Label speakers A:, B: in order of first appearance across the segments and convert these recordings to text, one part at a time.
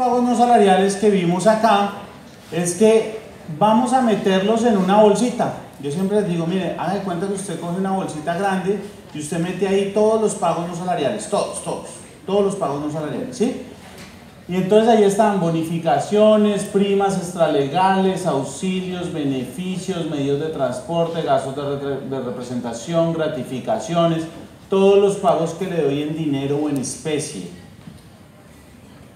A: pagos no salariales que vimos acá es que vamos a meterlos en una bolsita. Yo siempre les digo, mire, haga de cuenta que usted coge una bolsita grande y usted mete ahí todos los pagos no salariales, todos los pagos no salariales, ¿sí? Y entonces ahí están bonificaciones, primas extralegales, auxilios, beneficios, medios de transporte, gastos de representación, gratificaciones, todos los pagos que le doy en dinero o en especie.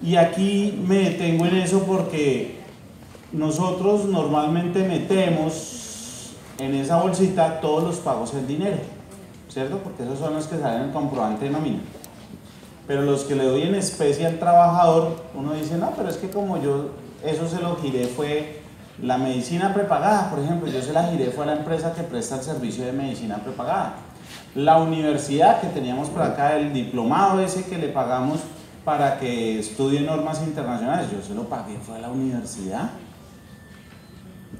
A: Y aquí me detengo en eso porque nosotros normalmente metemos en esa bolsita todos los pagos en dinero, ¿cierto? Porque esos son los que salen en el comprobante de nómina. Pero los que le doy en especie al trabajador, uno dice, no, pero es que como yo eso se lo giré fue la medicina prepagada, por ejemplo, yo se la giré fue a la empresa que presta el servicio de medicina prepagada. La universidad que teníamos por acá, el diplomado ese que le pagamos para que estudie normas internacionales, yo se lo pagué, fue a la universidad,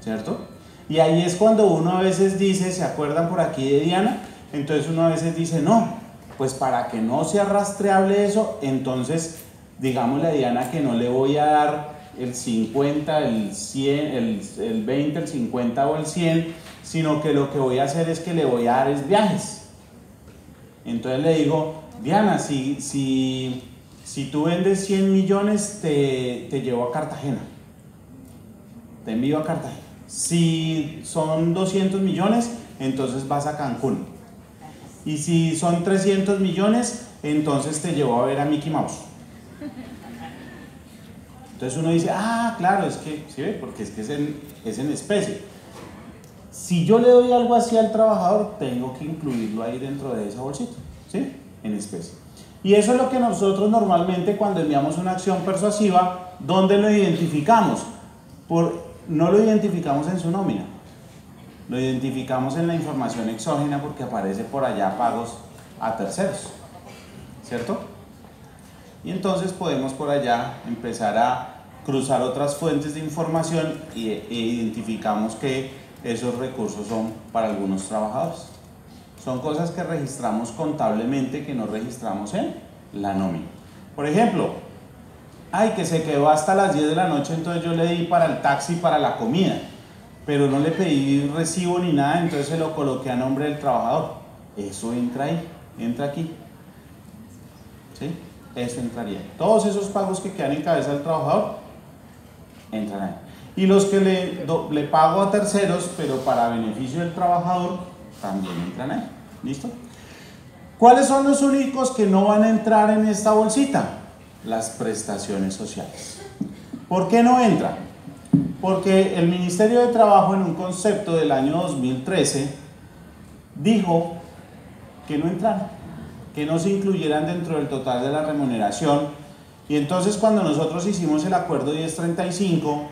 A: ¿cierto? Y ahí es cuando uno a veces dice, ¿se acuerdan por aquí de Diana? Entonces uno a veces dice, no, pues para que no sea rastreable eso, entonces digámosle a Diana que no le voy a dar el 50, el 100, el 20, el 50 o el 100, sino que lo que voy a hacer es que le voy a dar es viajes. Entonces le digo, Diana, si tú vendes 100 millones, te llevo a Cartagena, te envío a Cartagena. Si son 200 millones, entonces vas a Cancún. Y si son 300 millones, entonces te llevo a ver a Mickey Mouse. Entonces uno dice, ah, claro, es que, ¿sí ve? Porque es que es en especie. Si yo le doy algo así al trabajador, tengo que incluirlo ahí dentro de esa bolsita, ¿sí? En especie. Y eso es lo que nosotros normalmente cuando enviamos una acción persuasiva, ¿dónde lo identificamos? No lo identificamos en su nómina. Lo identificamos en la información exógena porque aparece por allá pagos a terceros, ¿cierto? Y entonces podemos por allá empezar a cruzar otras fuentes de información e identificamos que esos recursos son para algunos trabajadores. Son cosas que registramos contablemente que no registramos en la nómina. Por ejemplo, ay, que se quedó hasta las 10 de la noche, entonces yo le di para el taxi, para la comida, pero no le pedí recibo ni nada, entonces se lo coloqué a nombre del trabajador. Eso entra ahí, entra aquí, ¿sí? Eso entraría. Todos esos pagos que quedan en cabeza del trabajador entran ahí. Y los que le pago a terceros, pero para beneficio del trabajador, también entran ahí. ¿Listo? ¿Cuáles son los únicos que no van a entrar en esta bolsita? Las prestaciones sociales. ¿Por qué no entran? Porque el Ministerio de Trabajo, en un concepto del año 2013, dijo que no entraran, que no se incluyeran dentro del total de la remuneración. Y entonces cuando nosotros hicimos el acuerdo 1035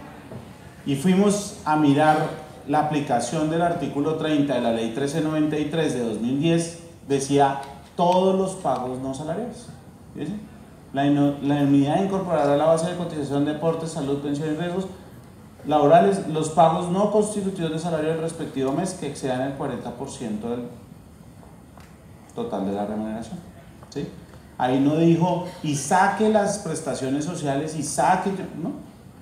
A: y fuimos a mirar la aplicación del artículo 30 de la ley 1393 de 2010, decía todos los pagos no salariales. ¿Sí? La unidad de incorporar a la base de cotización, deportes, salud, pensión y riesgos laborales, los pagos no constitutivos de salario del respectivo mes que excedan el 40% del total de la remuneración. ¿Sí? Ahí no dijo, y saque las prestaciones sociales, y saque,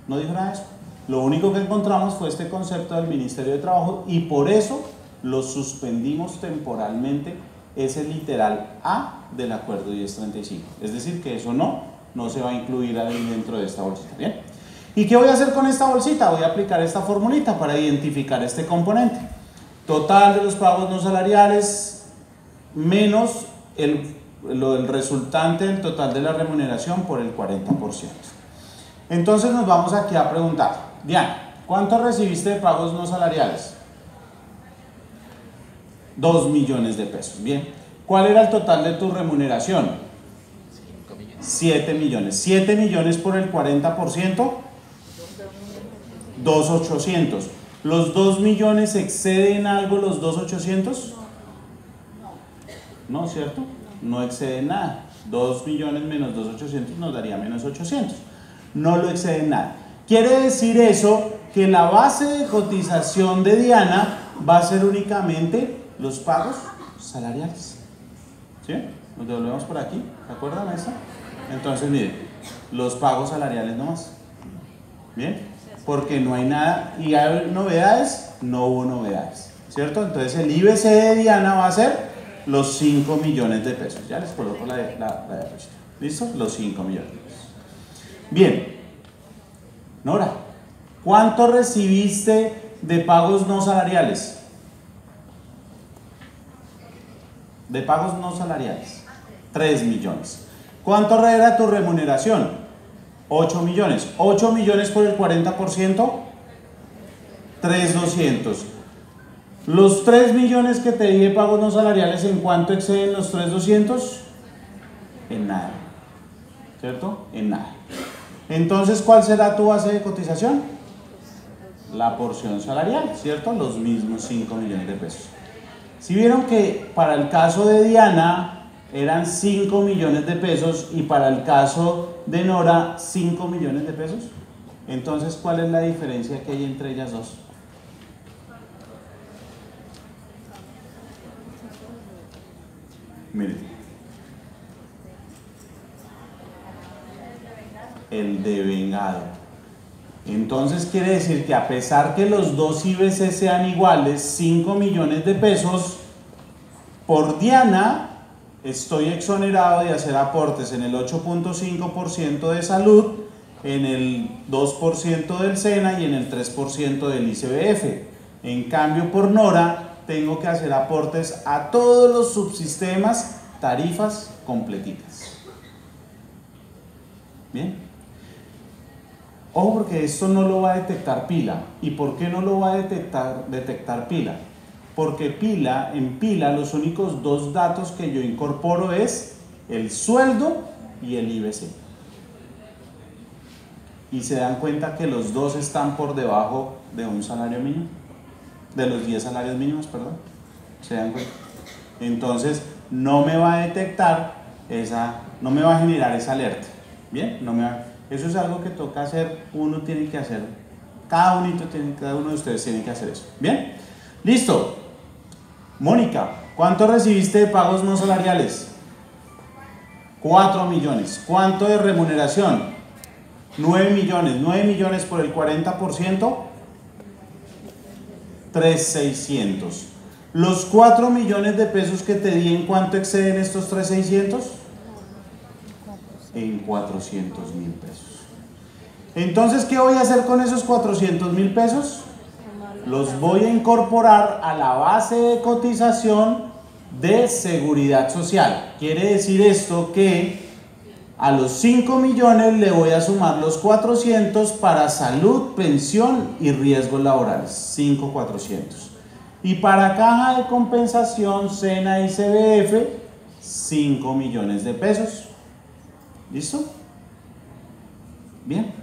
A: no dijo nada de eso. Lo único que encontramos fue este concepto del Ministerio de Trabajo y por eso lo suspendimos temporalmente, ese literal A del acuerdo 1035. Es decir, que eso no se va a incluir ahí dentro de esta bolsita. ¿Bien? ¿Y qué voy a hacer con esta bolsita? Voy a aplicar esta formulita para identificar este componente. Total de los pagos no salariales menos el resultante del total de la remuneración por el 40%. Entonces nos vamos aquí a preguntar, Diana, ¿cuánto recibiste de pagos no salariales? 2 millones de pesos. Bien. ¿Cuál era el total de tu remuneración? 7 millones. 7 millones por el 40%, 2.800. ¿Los 2 millones exceden algo los 2.800? No, ¿cierto? No exceden nada. 2 millones menos 2.800 nos daría menos 800. No lo exceden nada. Quiere decir eso que la base de cotización de Diana va a ser únicamente los pagos salariales. ¿Sí? Nos devolvemos por aquí. ¿Se acuerdan de eso? Entonces, miren, Los pagos salariales nomás. ¿Bien? Porque no hay nada. ¿Y hay novedades? No hubo novedades, ¿cierto? Entonces el IBC de Diana va a ser los 5 millones de pesos. Ya les coloco la diapositiva. ¿Listo? Los 5 millones de pesos. Bien. Nora, ¿cuánto recibiste de pagos no salariales? De pagos no salariales. 3 millones. ¿Cuánto era tu remuneración? 8 millones. 8 millones por el 40%, 3,200. Los 3 millones que te di de pagos no salariales, ¿en cuánto exceden los 3,200? En nada. ¿Cierto? En nada. Entonces, ¿cuál será tu base de cotización? La porción salarial, ¿cierto? Los mismos 5 millones de pesos. Si vieron que para el caso de Diana eran 5 millones de pesos y para el caso de Nora 5 millones de pesos, entonces, ¿cuál es la diferencia que hay entre ellas dos? Miren. El devengado. Entonces quiere decir que a pesar que los dos IBC sean iguales, 5 millones de pesos, por Diana estoy exonerado de hacer aportes en el 8,5% de salud, en el 2% del SENA y en el 3% del ICBF. En cambio, por Nora tengo que hacer aportes a todos los subsistemas, tarifas completitas. ¿Bien? Ojo, porque esto no lo va a detectar Pila. ¿Y por qué no lo va a detectar Pila? Porque en Pila los únicos dos datos que yo incorporo es el sueldo y el IBC. Y se dan cuenta que los dos están por debajo de un salario mínimo, de los 10 salarios mínimos, perdón. ¿Se dan cuenta? Entonces no me va a detectar no me va a generar esa alerta. ¿Bien? Eso es algo que toca hacer, uno tiene que hacer, cada uno de ustedes tiene que hacer eso. ¿Bien? Listo. Mónica, ¿cuánto recibiste de pagos no salariales? 4 millones. ¿Cuánto de remuneración? 9 millones. 9 millones por el 40%, 3,600. Los 4 millones de pesos que te di, ¿en cuánto exceden estos 3,600? En 400,000 pesos. Entonces, ¿qué voy a hacer con esos 400,000 pesos? Los voy a incorporar a la base de cotización de seguridad social. Quiere decir esto que a los 5 millones le voy a sumar los 400 para salud, pensión y riesgos laborales. 5,400. Y para caja de compensación, SENA y CBF, 5 millones de pesos. ¿Listo? Bien.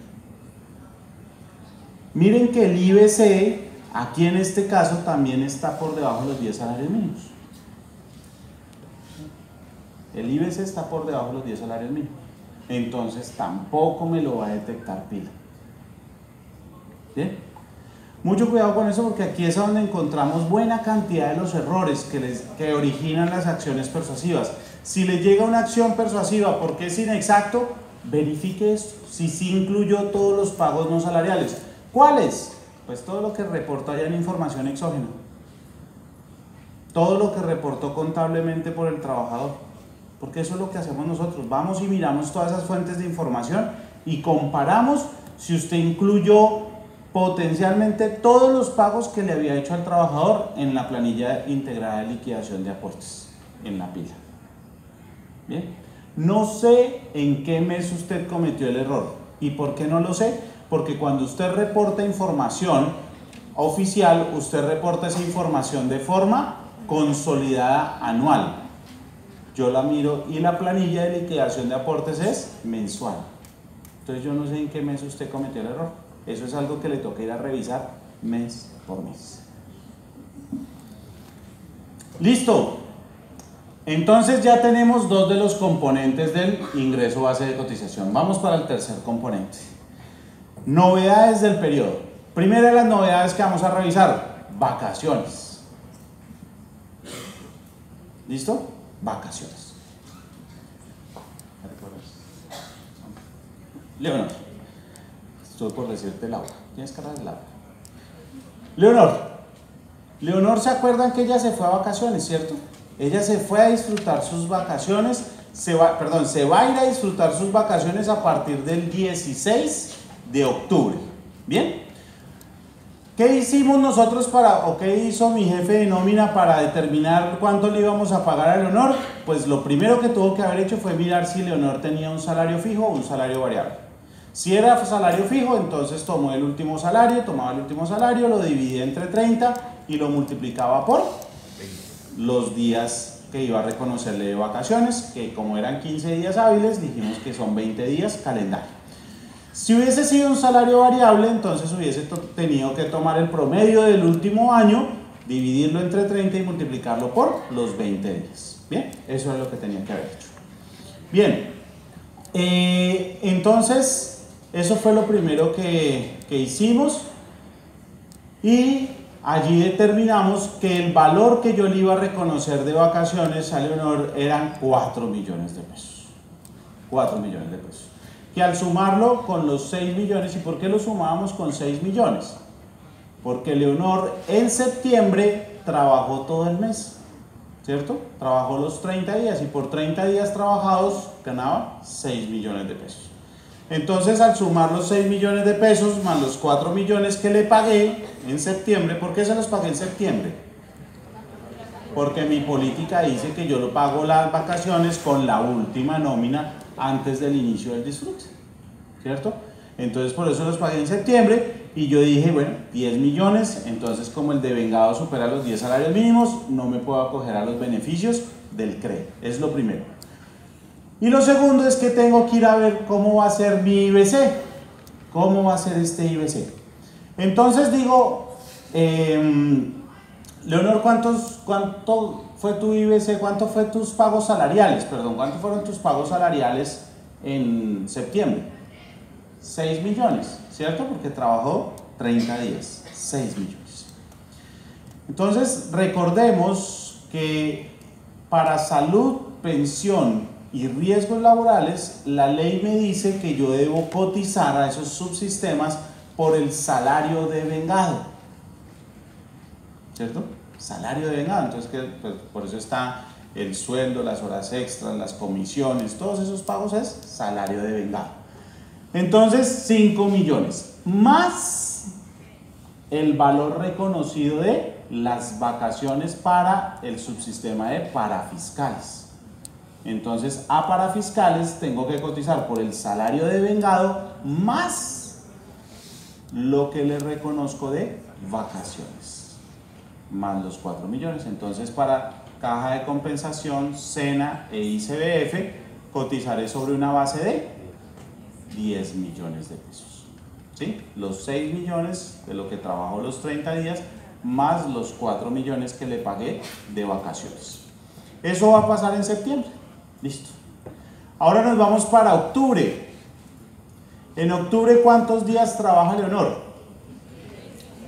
A: Miren que el IBC, aquí en este caso, también está por debajo de los 10 salarios mínimos. El IBC está por debajo de los 10 salarios mínimos. Entonces tampoco me lo va a detectar Pila. ¿Bien? Mucho cuidado con eso, porque aquí es donde encontramos buena cantidad de los errores que originan las acciones persuasivas. Si le llega una acción persuasiva porque es inexacto, verifique esto, si sí incluyó todos los pagos no salariales. ¿Cuáles? Pues todo lo que reportó allá en información exógena, todo lo que reportó contablemente por el trabajador, porque eso es lo que hacemos nosotros. Vamos y miramos todas esas fuentes de información y comparamos si usted incluyó potencialmente todos los pagos que le había hecho al trabajador en la planilla integrada de liquidación de aportes, en la pila. Bien, no sé en qué mes usted cometió el error. ¿Y por qué no lo sé? Porque cuando usted reporta información oficial, usted reporta esa información de forma consolidada anual. Yo la miro y la planilla de liquidación de aportes es mensual. Entonces yo no sé en qué mes usted cometió el error. Eso es algo que le toca ir a revisar mes por mes. ¿Listo? Entonces ya tenemos dos de los componentes del ingreso base de cotización. Vamos para el tercer componente. Novedades del periodo. Primera de las novedades que vamos a revisar, vacaciones. ¿Listo? Vacaciones. Leonor, estoy por decirte Laura. Tienes cara de Laura. Leonor, ¿se acuerdan que ella se fue a vacaciones, cierto? Ella se fue a disfrutar sus vacaciones, se va a ir a disfrutar sus vacaciones a partir del 16 de octubre. ¿Bien? ¿Qué hicimos nosotros o qué hizo mi jefe de nómina para determinar cuánto le íbamos a pagar a Leonor? Pues lo primero que tuvo que haber hecho fue mirar si Leonor tenía un salario fijo o un salario variable. Si era salario fijo, entonces tomaba el último salario, lo dividía entre 30 y lo multiplicaba por los días que iba a reconocerle de vacaciones, que como eran 15 días hábiles, dijimos que son 20 días calendario. Si hubiese sido un salario variable, entonces hubiese tenido que tomar el promedio del último año, dividirlo entre 30 y multiplicarlo por los 20 días. Bien, eso es lo que tenía que haber hecho. Bien, entonces eso fue lo primero que hicimos y allí determinamos que el valor que yo le iba a reconocer de vacaciones a Leonor eran 4 millones de pesos. 4 millones de pesos. Que al sumarlo con los 6 millones, ¿y por qué lo sumábamos con 6 millones? Porque Leonor en septiembre trabajó todo el mes, ¿cierto? Trabajó los 30 días y por 30 días trabajados ganaba 6 millones de pesos. Entonces al sumar los 6 millones de pesos más los 4 millones que le pagué en septiembre, ¿por qué se los pagué en septiembre? Porque mi política dice que yo lo pago las vacaciones con la última nómina antes del inicio del disfrute, ¿cierto? Entonces por eso los pagué en septiembre y yo dije, bueno, 10 millones, entonces como el devengado supera los 10 salarios mínimos, no me puedo acoger a los beneficios del CRE, es lo primero. Y lo segundo es que tengo que ir a ver cómo va a ser mi IBC, cómo va a ser este IBC. Entonces digo, Leonor, ¿cuánto fue tu IBC? ¿Cuánto fue tus pagos salariales? Perdón, ¿cuánto fueron tus pagos salariales en septiembre? 6 millones, ¿cierto? Porque trabajó 30 días, 6 millones. Entonces, recordemos que para salud, pensión y riesgos laborales, la ley me dice que yo debo cotizar a esos subsistemas por el salario devengado, ¿cierto? Salario devengado, entonces pues, por eso está el sueldo, las horas extras, las comisiones, todos esos pagos es salario devengado. Entonces 5 millones más el valor reconocido de las vacaciones para el subsistema de parafiscales. Entonces a parafiscales tengo que cotizar por el salario devengado más lo que le reconozco de vacaciones, más los 4 millones. Entonces para caja de compensación, SENA e ICBF cotizaré sobre una base de 10 millones de pesos, ¿sí? Los 6 millones de lo que trabajó los 30 días más los 4 millones que le pagué de vacaciones. Eso va a pasar en septiembre. Listo. Ahora nos vamos para octubre. En octubre, ¿cuántos días trabaja Leonor?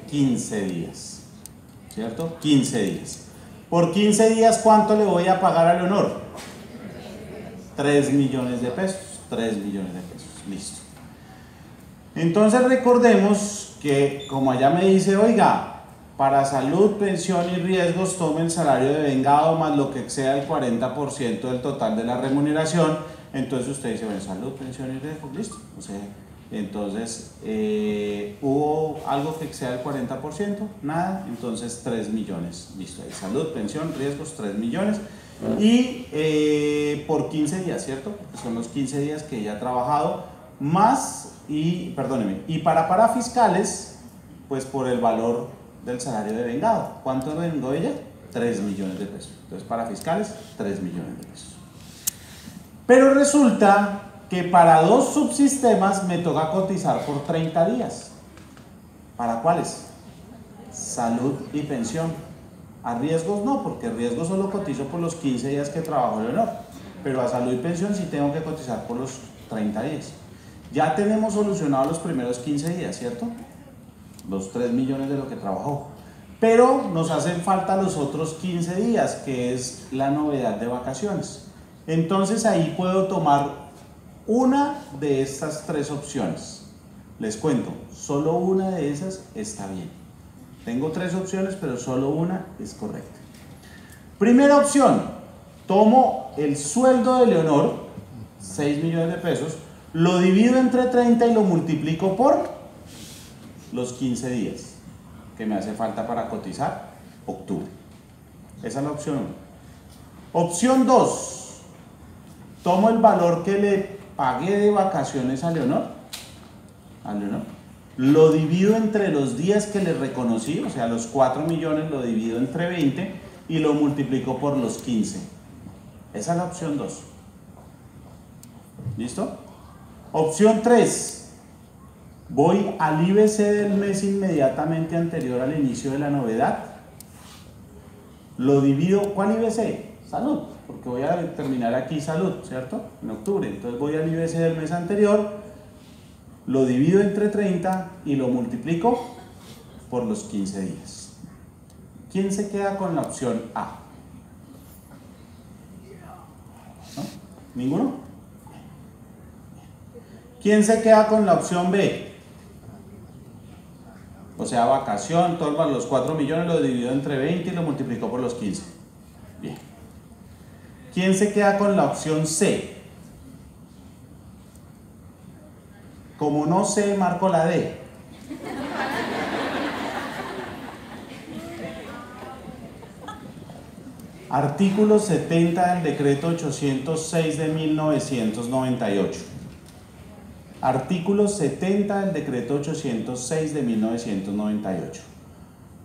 A: 15 días, ¿cierto? 15 días. Por 15 días, ¿cuánto le voy a pagar a Leonor? 3 millones de pesos. 3 millones de pesos. Listo. Entonces recordemos que, como allá me dice, oiga, para salud, pensión y riesgos tome el salario devengado más lo que exceda el 40% del total de la remuneración. Entonces usted dice, bueno, salud, pensión y riesgos, listo. O sea, entonces, ¿hubo algo que exceda el 40%? Nada, entonces 3 millones. Listo, ahí salud, pensión, riesgos, 3 millones. Y por 15 días, ¿cierto? Porque son los 15 días que ella ha trabajado, más, y para parafiscales, pues por el valor del salario devengado. ¿Cuánto devengó ella? 3 millones de pesos. Entonces para fiscales, 3 millones de pesos. Pero resulta que para dos subsistemas me toca cotizar por 30 días. ¿Para cuáles? Salud y pensión. A riesgos no, porque riesgos solo cotizo por los 15 días que trabajó Leonor. Pero a salud y pensión sí tengo que cotizar por los 30 días. Ya tenemos solucionado los primeros 15 días, ¿cierto? Los 3 millones de lo que trabajó. Pero nos hacen falta los otros 15 días, que es la novedad de vacaciones. Entonces ahí puedo tomar una de estas tres opciones. Les cuento, solo una de esas está bien. Tengo tres opciones, pero solo una es correcta. Primera opción, tomo el sueldo de Leonor, 6 millones de pesos, lo divido entre 30 y lo multiplico por los 15 días que me hace falta para cotizar octubre. Esa es la opción 1. Opción 2, tomo el valor que le pagué de vacaciones a Leonor, lo divido entre los días que le reconocí, o sea, los 4 millones lo divido entre 20 y lo multiplico por los 15. Esa es la opción 2. ¿Listo? Opción 3. Voy al IBC del mes inmediatamente anterior al inicio de la novedad. Lo divido, ¿cuál IBC? Salud, porque voy a terminar aquí salud, ¿cierto? En octubre. Entonces voy al IBC del mes anterior, lo divido entre 30 y lo multiplico por los 15 días. ¿Quién se queda con la opción A? ¿No? ¿Ninguno? ¿Quién se queda con la opción B? O sea, vacación, todos los 4 millones lo divido entre 20 y lo multiplico por los 15. Bien. ¿Quién se queda con la opción C? Como no sé, marco la D. Artículo 70 del decreto 806 de 1998. Artículo 70 del decreto 806 de 1998.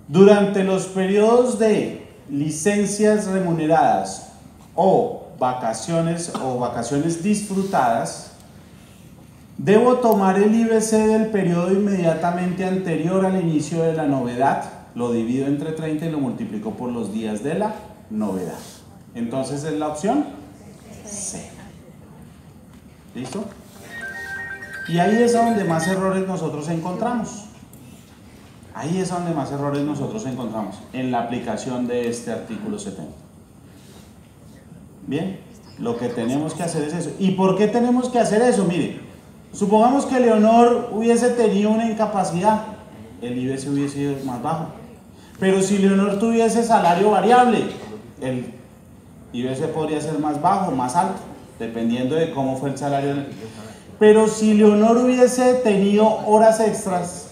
A: Durante los periodos de licencias remuneradas o vacaciones disfrutadas, debo tomar el IBC del periodo inmediatamente anterior al inicio de la novedad, lo divido entre 30 y lo multiplico por los días de la novedad. Entonces es la opción C. ¿Listo? Y ahí es donde más errores nosotros encontramos. Ahí es donde más errores nosotros encontramos, en la aplicación de este artículo 70. Bien, lo que tenemos que hacer es eso. ¿Y por qué tenemos que hacer eso? Mire, supongamos que Leonor hubiese tenido una incapacidad, el IBC hubiese sido más bajo. Pero si Leonor tuviese salario variable, el IBC podría ser más bajo, más alto, dependiendo de cómo fue el salario. Pero si Leonor hubiese tenido horas extras,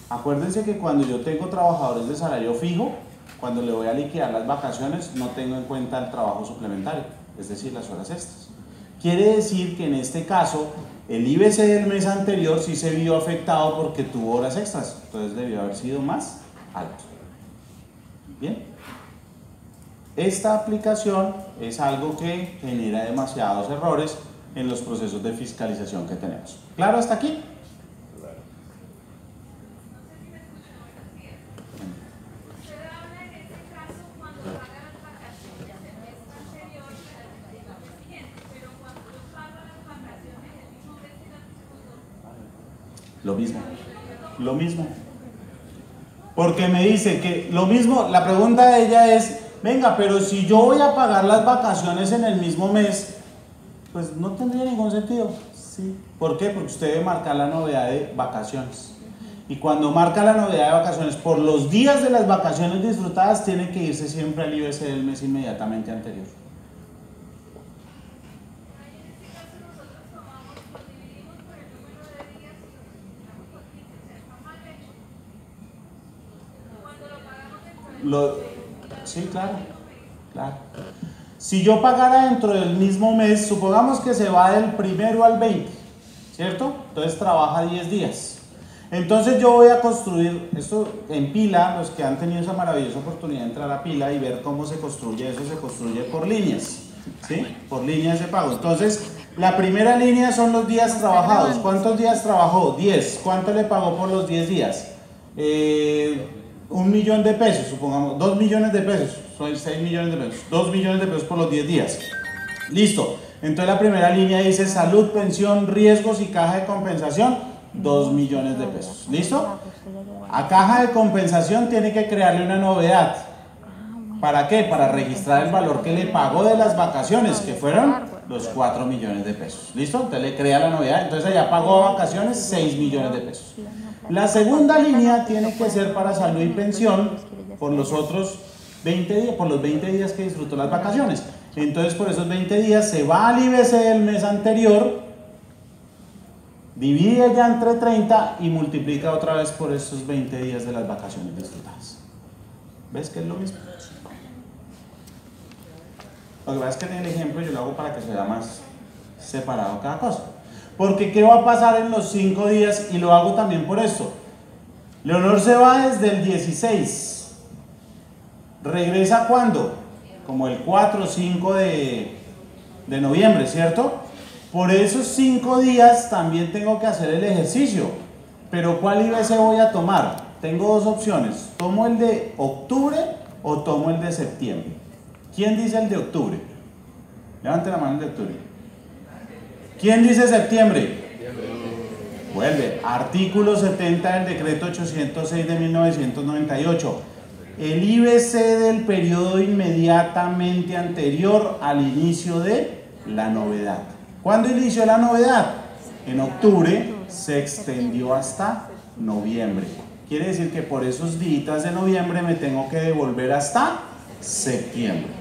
A: acuérdense que cuando yo tengo trabajadores de salario fijo, cuando le voy a liquidar las vacaciones, no tengo en cuenta el trabajo suplementario, es decir, las horas extras. Quiere decir que en este caso, el IBC del mes anterior sí se vio afectado porque tuvo horas extras, entonces debió haber sido más alto. Bien. Esta aplicación es algo que genera demasiados errores en los procesos de fiscalización que tenemos. ¿Claro hasta aquí? Lo mismo. Porque me dice que lo mismo, la pregunta de ella es, venga, pero si yo voy a pagar las vacaciones en el mismo mes, pues no tendría ningún sentido. Sí. ¿Por qué? Porque usted debe marcar la novedad de vacaciones. Y cuando marca la novedad de vacaciones, por los días de las vacaciones disfrutadas, tiene que irse siempre al IBC del mes inmediatamente anterior. Sí, claro. Si yo pagara dentro del mismo mes, supongamos que se va del 1 al 20, ¿cierto? Entonces trabaja 10 días. Entonces yo voy a construir esto en Pila. Los que han tenido esa maravillosa oportunidad de entrar a Pila y ver cómo se construye eso, se construye por líneas, ¿sí? Por líneas de pago. Entonces, la primera línea son los días trabajados. ¿Cuántos días trabajó? 10. ¿Cuánto le pagó por los 10 días? 1 millón de pesos, supongamos, 2 millones de pesos, son 6 millones de pesos, 2 millones de pesos por los 10 días. Listo. Entonces la primera línea dice salud, pensión, riesgos y caja de compensación, 2 millones de pesos. ¿Listo? A caja de compensación tiene que crearle una novedad. ¿Para qué? Para registrar el valor que le pagó de las vacaciones, que fueron los 4 millones de pesos. ¿Listo? Entonces le crea la novedad. Entonces allá pagó a vacaciones 6 millones de pesos. La segunda línea tiene que ser para salud y pensión por los otros 20 días, por los 20 días que disfrutó las vacaciones. Entonces por esos 20 días se va al IBC del mes anterior, divide ya entre 30 y multiplica otra vez por esos 20 días de las vacaciones disfrutadas. ¿Ves que es lo mismo? Lo que pasa es que en el ejemplo yo lo hago para que se vea más separado cada cosa. Porque ¿qué va a pasar en los 5 días? Y lo hago también por esto. Leonor se va desde el 16. ¿Regresa cuándo? Como el 4 o 5 de noviembre, ¿cierto? Por esos 5 días también tengo que hacer el ejercicio. Pero ¿cuál IBC voy a tomar? Tengo dos opciones. ¿Tomo el de octubre o tomo el de septiembre? ¿Quién dice el de octubre? Levante la mano el de octubre. ¿Quién dice septiembre? Vuelve. Artículo 70 del decreto 806 de 1998. El IBC del periodo inmediatamente anterior al inicio de la novedad. ¿Cuándo inició la novedad? En octubre, se extendió hasta noviembre. Quiere decir que por esos días de noviembre me tengo que devolver hasta septiembre.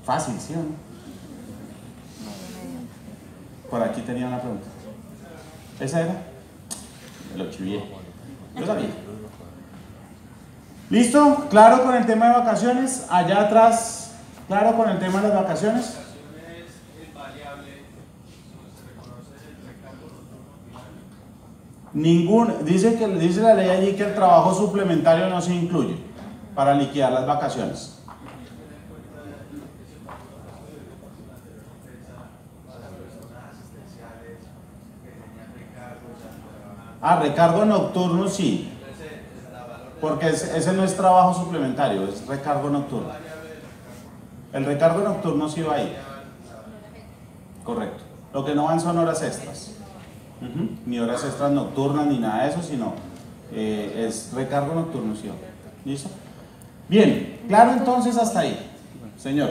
A: Fácil, ¿sí o no? Por aquí tenía una pregunta. ¿Esa era? Me lo chivié. Yo sabía. ¿Listo? ¿Claro con el tema de vacaciones? Allá atrás, ¿claro con el tema de las vacaciones? Dice la ley allí que el trabajo suplementario no se incluye para liquidar las vacaciones. Ah, recargo nocturno sí, porque ese no es trabajo suplementario, es recargo nocturno. El recargo nocturno sí va ahí. Correcto. Lo que no van son horas extras. Ni horas extras nocturnas ni nada de eso, sino es recargo nocturno, ¿sí? ¿Listo? Bien, claro entonces hasta ahí, señor.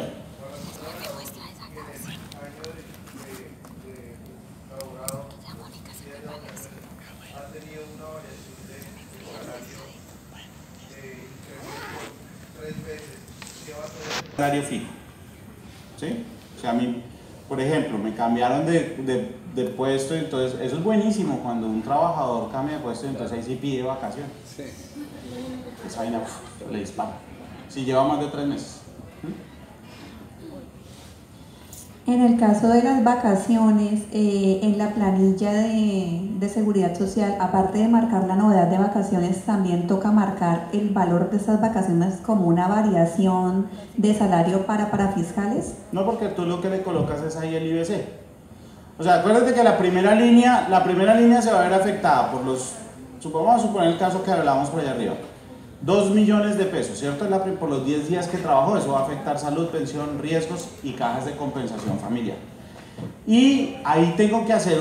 A: Salario fijo, ¿sí? O sea, a mí, por ejemplo, me cambiaron de puesto, entonces eso es buenísimo cuando un trabajador cambia de puesto, entonces ahí sí pide vacaciones. Sí. Esa vaina le dispara. Si lleva más de 3 meses.
B: En el caso de las vacaciones, en la planilla de Seguridad Social, aparte de marcar la novedad de vacaciones, también toca marcar el valor de esas vacaciones como una variación de salario para parafiscales.
A: No, porque tú lo que le colocas es ahí el IBC. O sea, acuérdate que la primera línea se va a ver afectada por vamos a suponer el caso que hablábamos por allá arriba. 2 millones de pesos, ¿cierto? Por los 10 días que trabajó, eso va a afectar salud, pensión, riesgos y cajas de compensación familiar. Y ahí tengo que hacer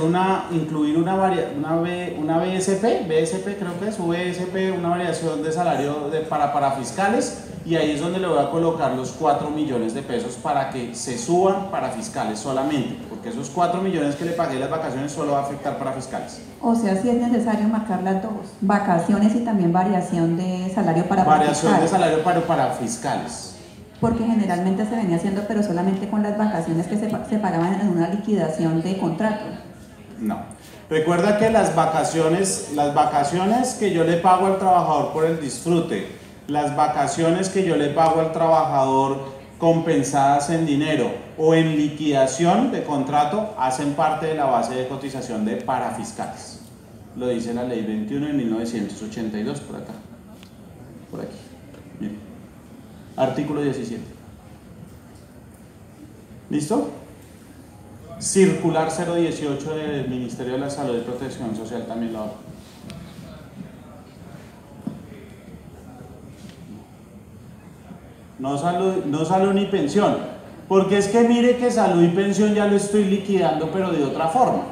A: incluir una BSP, creo que es, VSP, una variación de salario para fiscales, y ahí es donde le voy a colocar los 4 millones de pesos para que se suban para fiscales solamente, porque esos 4 millones que le pagué las vacaciones solo va a afectar para fiscales.
B: O sea, si es necesario marcar las dos, vacaciones y también variación de salario para
A: variación de salario para fiscales.
B: Porque generalmente se venía haciendo, pero solamente con las vacaciones que se pagaban en una liquidación de contrato.
A: No. Recuerda que las vacaciones que yo le pago al trabajador por el disfrute, las vacaciones que yo le pago al trabajador compensadas en dinero o en liquidación de contrato, hacen parte de la base de cotización de parafiscales. Lo dice la ley 21 de 1982 por acá. Por aquí. Bien. Artículo 17. ¿Listo? Circular 018 del Ministerio de la Salud y Protección Social también lo hago. No salud ni pensión. Porque es que mire que salud y pensión ya lo estoy liquidando, pero de otra forma.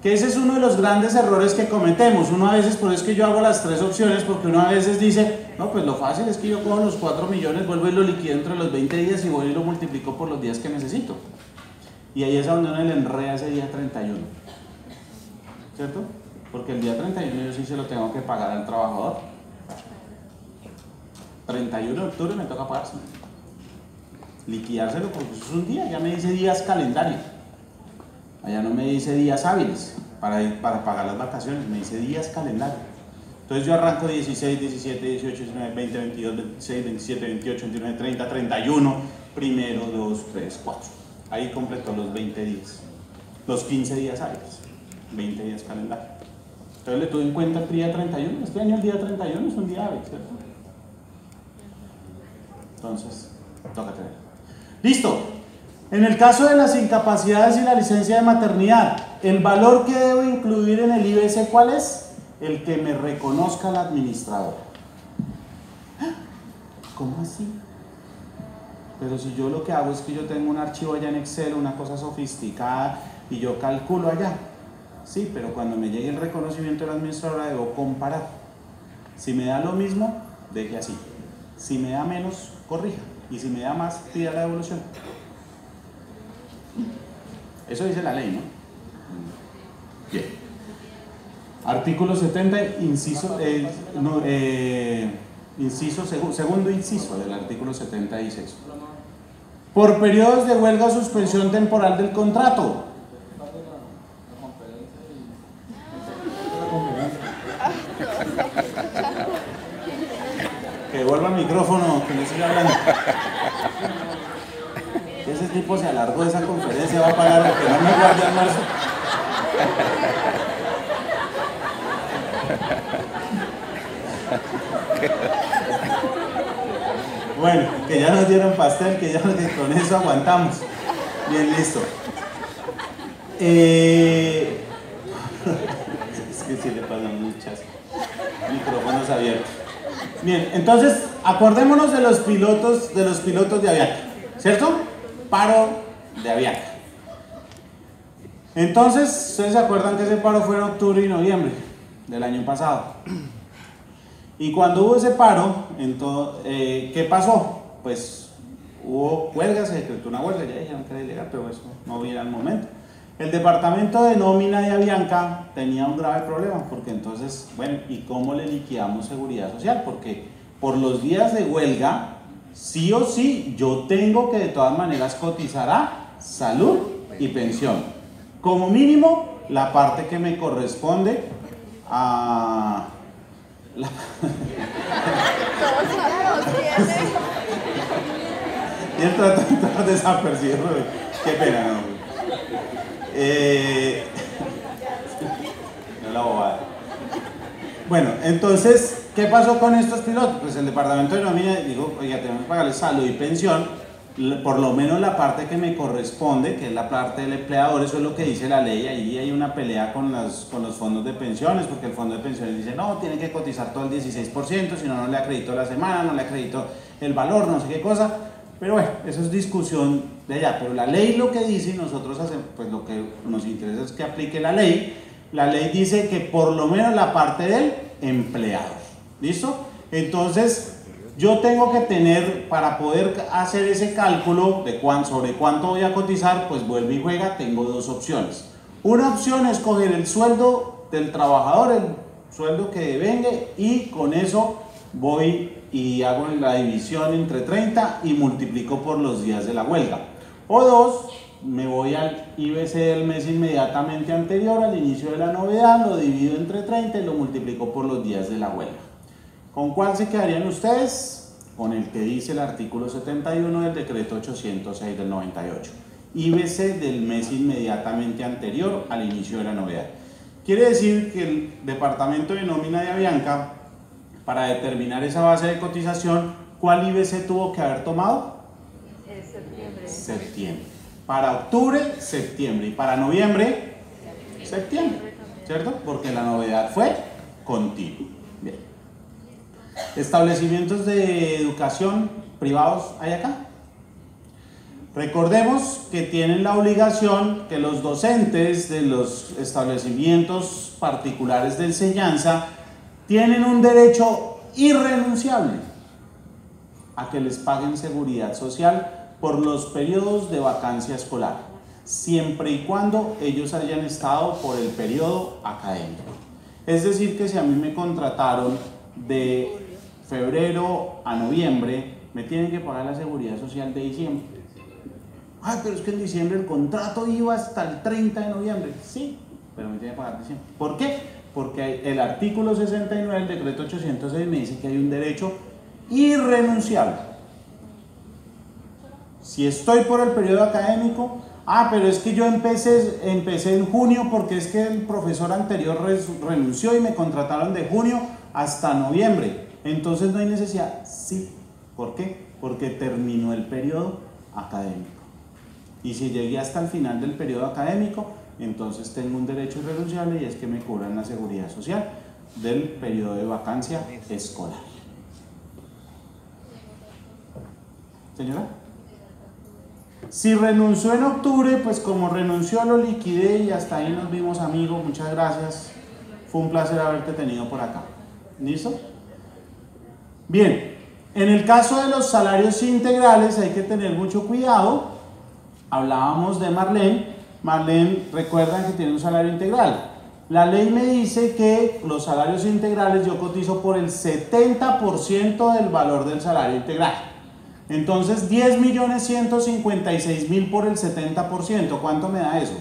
A: Que ese es uno de los grandes errores que cometemos. Uno a veces, por eso es que yo hago las tres opciones, porque uno a veces dice, no, pues lo fácil es que yo cojo los 4 millones, vuelvo y lo liquido entre los 20 días y voy y lo multiplico por los días que necesito. Y ahí es donde uno le enreda ese día 31. ¿Cierto? Porque el día 31 yo sí se lo tengo que pagar al trabajador. 31 de octubre me toca pagárselo. Liquidárselo porque eso es un día, ya me dice días calendario. Allá no me dice días hábiles para pagar las vacaciones, me dice días calendario. Entonces yo arranco 16, 17, 18, 19, 20, 22, 26, 27, 28, 29, 30, 31, primero, 2, 3, 4. Ahí completo los 20 días. Los 15 días hábiles, 20 días calendario. Entonces le tuve en cuenta el día 31. Este año el día 31 es un día hábil, ¿cierto? Entonces, toca tener. Listo. En el caso de las incapacidades y la licencia de maternidad, el valor que debo incluir en el IBC, ¿cuál es? El que me reconozca la administradora. ¿Cómo así? Pero si yo lo que hago es que yo tengo un archivo allá en Excel, una cosa sofisticada, y yo calculo allá. Sí, pero cuando me llegue el reconocimiento de la administradora debo comparar. Si me da lo mismo, deje así. Si me da menos, corrija. Y si me da más, pida la devolución. Eso dice la ley, ¿no? Bien. Artículo 70, segundo inciso del artículo 76. Por periodos de huelga o suspensión temporal del contrato. Que devuelva el micrófono, que no siga hablando. Ese tipo se alargó de esa conferencia, va a pagar lo que no me guarde almuerzo. Bueno, que ya nos dieron pastel, que con eso aguantamos. Bien, listo. Es que sí le pasan muchas. Micrófonos abiertos. Bien, entonces acordémonos de los pilotos de Avianca, ¿cierto? Paro de Avianca. Entonces, ustedes se acuerdan que ese paro fue en octubre y noviembre del año pasado. Y cuando hubo ese paro, ¿qué pasó? Pues hubo huelga, se decretó una huelga, ya dijeron que era ilegal, pero eso no hubiera el momento. El departamento de nómina de Avianca tenía un grave problema, porque entonces, bueno, ¿y cómo le liquidamos seguridad social? Porque por los días de huelga, sí o sí, yo tengo que de todas maneras cotizar a salud y pensión. Como mínimo, la parte que me corresponde a... Y él trata de estar desapercibido. Qué pena, ¿no? No la bobada. Bueno, entonces, ¿qué pasó con estos pilotos? Pues el departamento de nómina dijo, oiga, tenemos que pagarles salud y pensión, por lo menos la parte que me corresponde, que es la parte del empleador. Eso es lo que dice la ley. Ahí hay una pelea con los fondos de pensiones, porque el fondo de pensiones dice, no, tiene que cotizar todo el 16%, si no, no le acredito la semana, no le acredito el valor, no sé qué cosa. Pero bueno, eso es discusión de allá. Pero la ley lo que dice, y nosotros hacemos, pues lo que nos interesa es que aplique la ley. La ley dice que por lo menos la parte del empleador. ¿Listo? Entonces, yo tengo que tener, para poder hacer ese cálculo de sobre cuánto voy a cotizar, pues vuelve y juega, tengo dos opciones. Una opción es coger el sueldo del trabajador, el sueldo que devengue, y con eso voy y hago la división entre 30 y multiplico por los días de la huelga. O dos, me voy al IBC del mes inmediatamente anterior al inicio de la novedad, lo divido entre 30 y lo multiplico por los días de la huelga. ¿Con cuál se quedarían ustedes? Con el que dice el artículo 71 del decreto 806 del 98. IBC del mes inmediatamente anterior al inicio de la novedad. Quiere decir que el departamento de nómina de Avianca, para determinar esa base de cotización, ¿cuál IBC tuvo que haber tomado?
C: Septiembre.
A: Septiembre. Para octubre, septiembre. Y para noviembre, septiembre. ¿Cierto? Porque la novedad fue continua. Bien. ¿Establecimientos de educación privados hay acá? Recordemos que tienen la obligación que los docentes de los establecimientos particulares de enseñanza tienen un derecho irrenunciable a que les paguen seguridad social por los periodos de vacancia escolar, siempre y cuando ellos hayan estado por el periodo académico. Es decir, que si a mí me contrataron de febrero a noviembre, me tienen que pagar la seguridad social de diciembre. Ay, pero es que en diciembre el contrato iba hasta el 30 de noviembre. Sí, pero me tienen que pagar diciembre. ¿Por qué? Porque el artículo 69 del decreto 806 me dice que hay un derecho irrenunciable. Si estoy por el periodo académico, pero es que yo empecé en junio porque es que el profesor anterior renunció y me contrataron de junio hasta noviembre. Entonces no hay necesidad. Sí. ¿Por qué? Porque terminó el periodo académico. Y si llegué hasta el final del periodo académico, entonces tengo un derecho irrenunciable y es que me cobran la seguridad social del periodo de vacancia escolar. ¿Señora? Si renunció en octubre, pues como renunció lo liquidé y hasta ahí nos vimos, amigos. Muchas gracias. Fue un placer haberte tenido por acá. ¿Listo? Bien, en el caso de los salarios integrales hay que tener mucho cuidado. Hablábamos de Marlene. Marlene, recuerdan que tiene un salario integral. La ley me dice que los salarios integrales yo cotizo por el 70% del valor del salario integral. Entonces, 10.156.000 por el 70%. ¿Cuánto me da eso?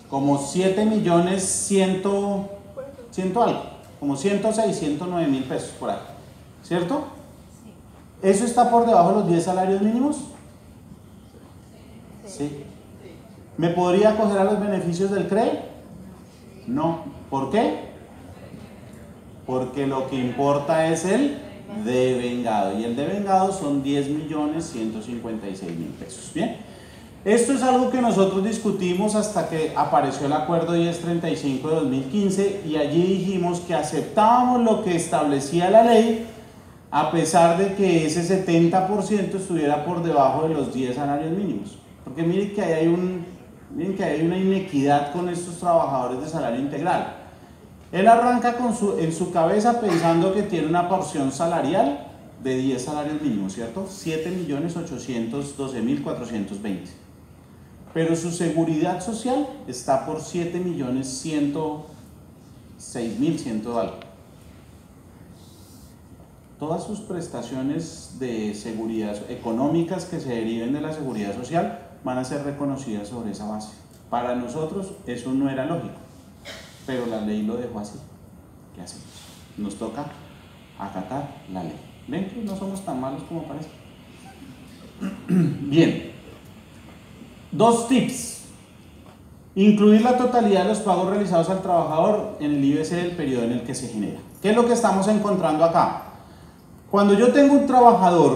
A: Como 7.100.000 algo. Como 106, 109.000 pesos por ahí. ¿Cierto? ¿Eso está por debajo de los 10 salarios mínimos? Sí. ¿Me podría acoger a los beneficios del CRE? No. ¿Por qué? Porque lo que importa es el devengado. Y el devengado son 10.156.000 pesos. Bien. Esto es algo que nosotros discutimos hasta que apareció el acuerdo 1035 de 2015 y allí dijimos que aceptábamos lo que establecía la ley a pesar de que ese 70% estuviera por debajo de los 10 salarios mínimos. Porque miren que hay una inequidad con estos trabajadores de salario integral. Él arranca en su cabeza pensando que tiene una porción salarial de 10 salarios mínimos, ¿cierto? 7.812.420. Pero su seguridad social está por 7.106.100 algo. Todas sus prestaciones de seguridad económicas que se deriven de la seguridad social van a ser reconocidas sobre esa base. Para nosotros eso no era lógico, pero la ley lo dejó así. ¿Qué hacemos? Nos toca acatar la ley. ¿Ven que no somos tan malos como parece? Bien. 2 tips. Incluir la totalidad de los pagos realizados al trabajador en el IBC del periodo en el que se genera. ¿Qué es lo que estamos encontrando acá? Cuando yo tengo un trabajador